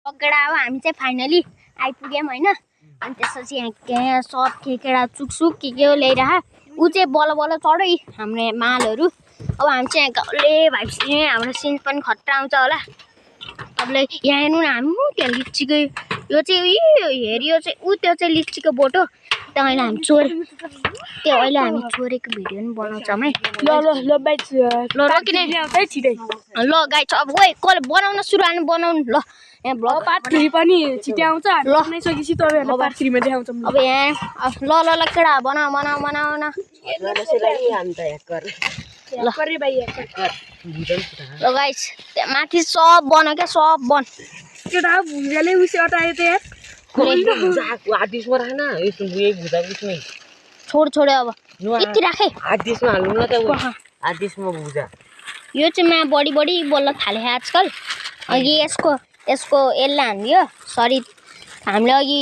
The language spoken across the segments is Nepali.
केटा अब हामी चाहिँ फाइनली आइपुग्यौँ हैन। अनि त्यसपछि यहाँ सब केटा चुकसुक के हो ल्याइरह ऊ चाहिँ बल बल चढै हाम्रो मालहरू। अब हामी चाहिँ गाउँले भएपछि हाम्रो सिन पनि खतरा आउँछ होला। तपाईँलाई यहाँ हेर्नु न हामी त्यहाँ लिचीको यो चाहिँ हेऱ्यो चाहिँ ऊ त्यो चाहिँ लिचीको बोटो त्यो अहिले हामी चोरेको भिडियो पनि बनाउँछौँ है। ल रोकिने ल गाइस अब ओइ कसले बनाउन सुरु हाल्नु बनाउनु ल यहाँ ब्लग पार्ट 3 पनि छिटै आउँछ। ल नै सकेपछि तपाईहरुले पार्ट 3 मा देखाउँछौँ। अब यहाँ ल केटा बनाऊ न हामी त ह्याक गर्ने ल गरे भाइ ह्याक ल गाइस माथि सब बन के सब बन केटा भुजाले उसी हटायो त यार आदिसमा राख्न यस्तो बुए भुजा कुछमै छोड अब यति राखे आदिसमा हाल्नु न त आदिसमा भुजा यो चाहिँ मा बडी बोल्न थाले आजकल। अघि यसको यसले हान्दियो सरी हामीले अघि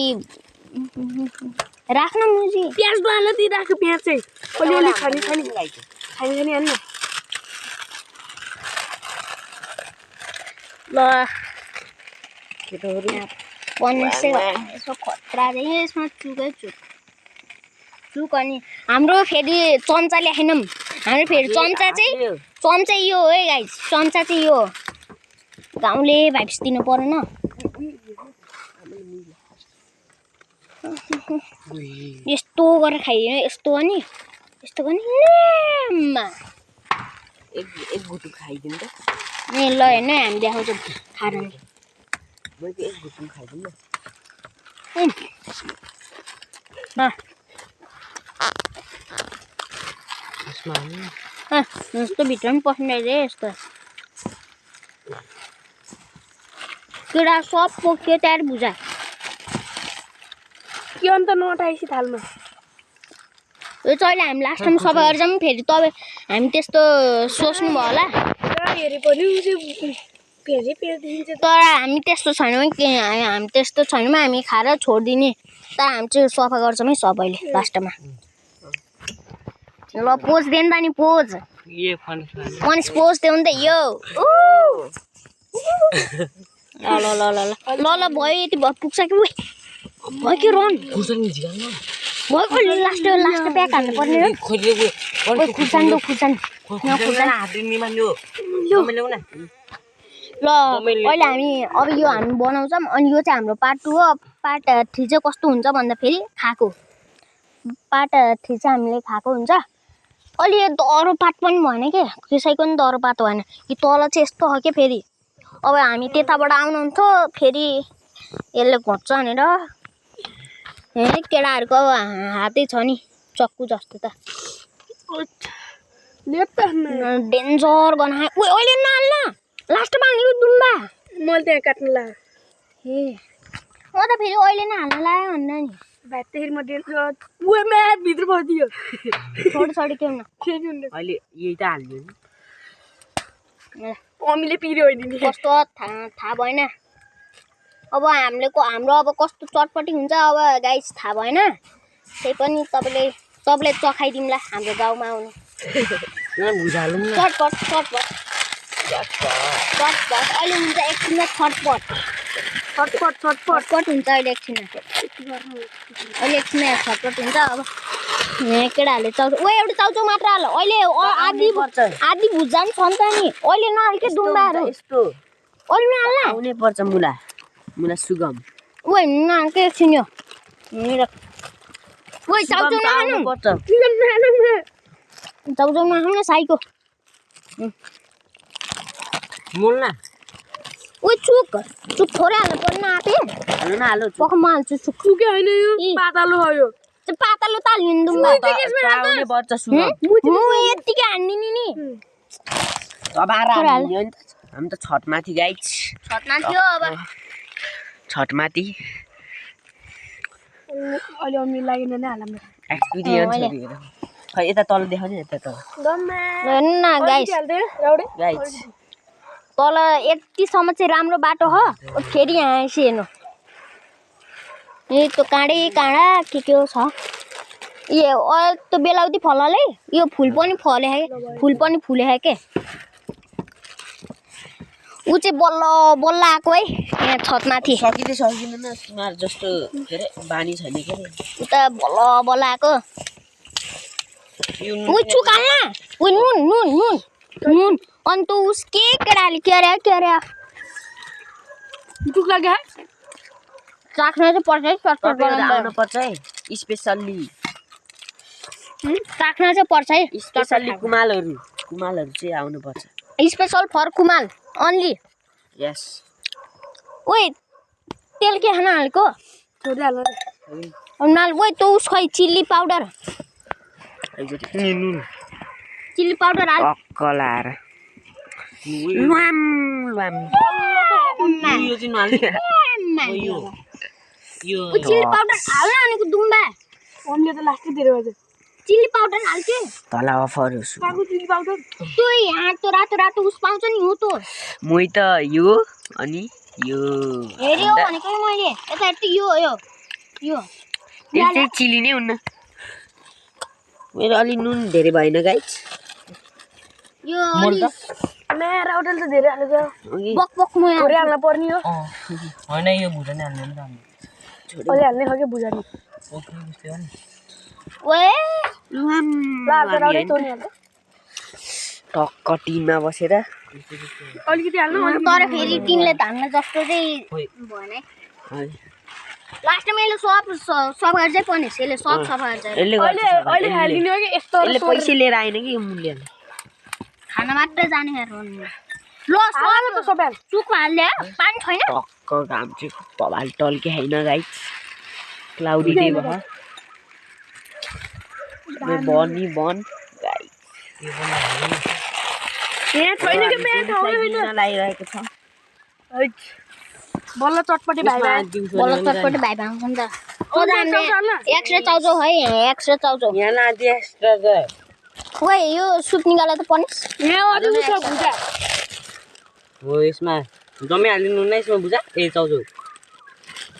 राख्न मुजी प्याज बाल्न ती राख्यो प्याज चाहिँ अलिअलि खानी हाल्न ल केटाहरु पन्से यसो खतरा चाहिँ यसमा चुक अनि हाम्रो फेरि चम्चा ल्याखेनौँ। हाम्रो फेरि चम्चा यो हो है गाइस चम्चा चाहिँ यो गाउँले भाइब्स दिनु परेन। यस्तो गरेर खाइदिनु यस्तो पनि एक गुटु खाइदिनु त ए ल हेर्नु हामी देखाउँछौँ खाएर म एक गुटु खाइदिनु न यस्तो भित्र पनि पस्ने रहेछ यस्तो केटा सब पोक्यो तयार भुजा के अन्त नटाएपछि थालमा यो चाहिँ अहिले हामी लास्ट टाइम सबै गरेर जाऊँ फेरि तपाईँ हामी त्यस्तो सोच्नु भयो होला हेरे पनि फेरि पेर्दिन्छ तर हामी त्यस्तो छैनौँ कि हामी त्यस्तो छैनौँ हामी खाएर छोडिदिने तर हामी चाहिँ सफा गर्छौँ है सबैले लास्टमा। ल पोज दिनु त नि पोज पोज देऊ नि त यो ल भयो यति पुग्छ कि भयो कि रन भयो लास्ट प्याक हाल्नु पर्ने हो खुर्सानी ल अहिले हामी अब यो हामी बनाउँछौँ अनि यो चाहिँ हाम्रो पार्ट 2 हो। पार्ट 3 चाहिँ कस्तो हुन्छ भन्दा फेरि खाएको पार्ट 3 चाहिँ हामीले खाएको हुन्छ। अलि दह्रो पात पनि भएन के त्यसैको पनि दह्रो पात भएन कि तल चाहिँ यस्तो हो कि फेरि अब हामी त्यताबाट आउनुहुन्थ्यो फेरि यसले घोट्छ भनेर केटाहरूको हातै छ नि चक्कु जस्तो त डेन्जर बनाए अहिले नहाल्न लास्टमा हाल्ने दुम्बा मैले त्यहाँ काट्नु ला ए म त फेरि अहिले नै हाल्न लाग्यो भन्दा नि भाइ म म्याट भित्र पसिदियो छोडी केही न अहिले यही त हाल्नु अमीले पिर्यो होइन कस्तो थाहा भएन अब हाम्रो अब कस्तो चटपटी हुन्छ अब गाइस थाहा भएन त्यही पनि तपाईँले चखाइदिउँला हाम्रो गाउँमा आउनु चटपट अहिले हुन्छ एकछिनमा छटपट हुन्छ अहिले एकछिनमा छटपट हुन्छ। अब यहाँ केटाहरूले चाउचाउ एउटा चाउचाउ मात्र हाल अहिले आधी भुजा पनि छ नि त नि अहिले नहाल के दुम्बाहरू यस्तो अहिले नहाल्न आउनै पर्छ मुला सुगम नहाल के एकछिन यो चाउचाउ नखानु चाउचाउ नखाउन साइको मोल्ना चुक थोरै हाल्नु पर्ने आँटे हाल्नु पक्क म हाल्छु सुके होइन यो पातलो हो यो पातलो त हाल्नु दुम्बा आउनै पर्छ सुगम म यतिकै हान्दिनँ नि अब हामी त छटमाथि गाइस छटमाथि हो अब छटमाथि अलि अमी लागेन नै हालम एक्सपिरियन्स खै यता तल देखाउँछ यता तल हेर्नु न गाइस तल यतिसम्म चाहिँ राम्रो बाटो हो फेरि यहाँ आएपछि हेर्नु यो त काँडा के छ यो त्यो बेलाउती फलले यो फुल पनि फले के ऊ चाहिँ बल्ल बल्ल आएको है यहाँ छतमाथि सकिँदै सकिँदैन तिमीहरू जस्तो के अरे बानी छैन के अरे ऊ त बल्ल बल्ल आएको ऊ चुकाल्न ऊ नुन नुन नुन नुन अन्त उस के केटाले के अरे दुख लाग्यो चाख्न चाहिँ पर्छ है चटपट बनाउनु आउनुपर्छ है स्पेसल्ली चाख्न चाहिँ पर्छ है स्पेसल्ली कुमालहरू चाहिँ आउनुपर्छ स्पेसल फर कुमाल अन्ली यस ओइ तेल के खान हालेको नाल ओइ त उस खै चिल्ली पाउडर नुन चिल्ली पाउडर हाल कलाएर ल्वाम ल्वाम यो चाहिँ नहाल्ने यो चिल्ली पाउडर हाल्न भनेको दुम्बा मम्मीले त लास्टै दिएर गर्छ चिल्ली पाउडर हाल्के तल अफर काको चिल्ली पाउडर त्यो यहाँ त रातो रातो उस पाउँछ नि हो त मै त यो अनि यो हेऱ्यो भनेको मैले यता हेर्छु यो यो यो त्यो चाहिँ चिली नै हुन्न मेरो अलि नुन धेरै भएन गाइस यो अलि मेरो होटल त धेरै हालेको बक बक म थोरै हाल्न पर्ने हो होइन यो भुजा नै हाल्ने नि अलि हाल्ने खालको बुझानी ओए टक्क टिममा बसेर अलिकति हाल्नु तर फेरि टिनले धान्न जस्तो चाहिँ भएन है लास्टमा मैले सब गर्दै पनि यसले सब सफा गर्छ अहिले हालिदिने हो कि यस्तो यसले पैसा लिएर आएन कि यो मूल्य खाना मात्रै जाने ल सब सबै चुक हाल्ले पानी छैन टक्क घाम चाहिँ बबाल टल्के होइन गाइस क्लाउडी डे भयो बनी बन गाइस यहाँ छैन कि मेरो ठाउँमै होइन लागिरहेको छ बल्ल चटपटे भाइ बल्ल चटपटे भाइ भाउँछ नि त ओ हामीले एक्स्ट्रा चाउचाउ है यहाँ एक्स्ट्रा चाउचाउ यहाँ लादे एक्स्ट्रा त ओए यो सुप निकालेर त पनिस यहाँ अझै छ भुजा हो यसमा जम्मै हालिदिनु न यसमा भुजा ए चाउचाउ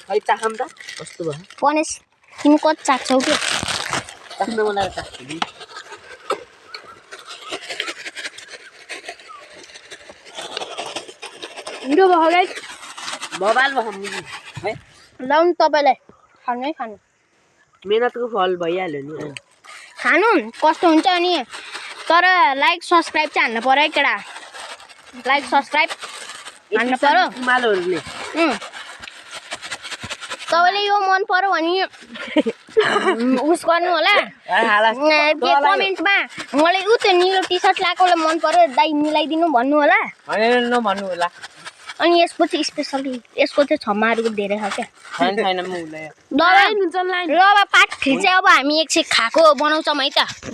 खै चाखम त कस्तो भयो पनिस तिमी कति चाख्छौ के चाख्न मलाई चाख्छु हिरो भयो गाइस बबाल भयो है लाउनु तपाईँलाई खानु है खानु मेहनतको फल भइहाल्यो नि खानु कस्तो हुन्छ अनि तर लाइक सब्सक्राइब चाहिँ हान्नु पर्यो है केटा लाइक सब्सक्राइब हान्नु पर्यो कुमालहरूले तपाईँले यो मन पर्यो भने उस गर्नु होला के कमेन्टमा मलाई उ त्यो निलो टी सर्ट लगाएकोलाई मन पर्यो दाइ मिलाइदिनु भन्नु होला नभन्नु होला अनि यसको चाहिँ स्पेसली यसको चाहिँ छम्माहरूको धेरै छ क्या छैन ल पाठ फेरि चाहिँ अब हामी एकछिन खाएको बनाउँछौँ है त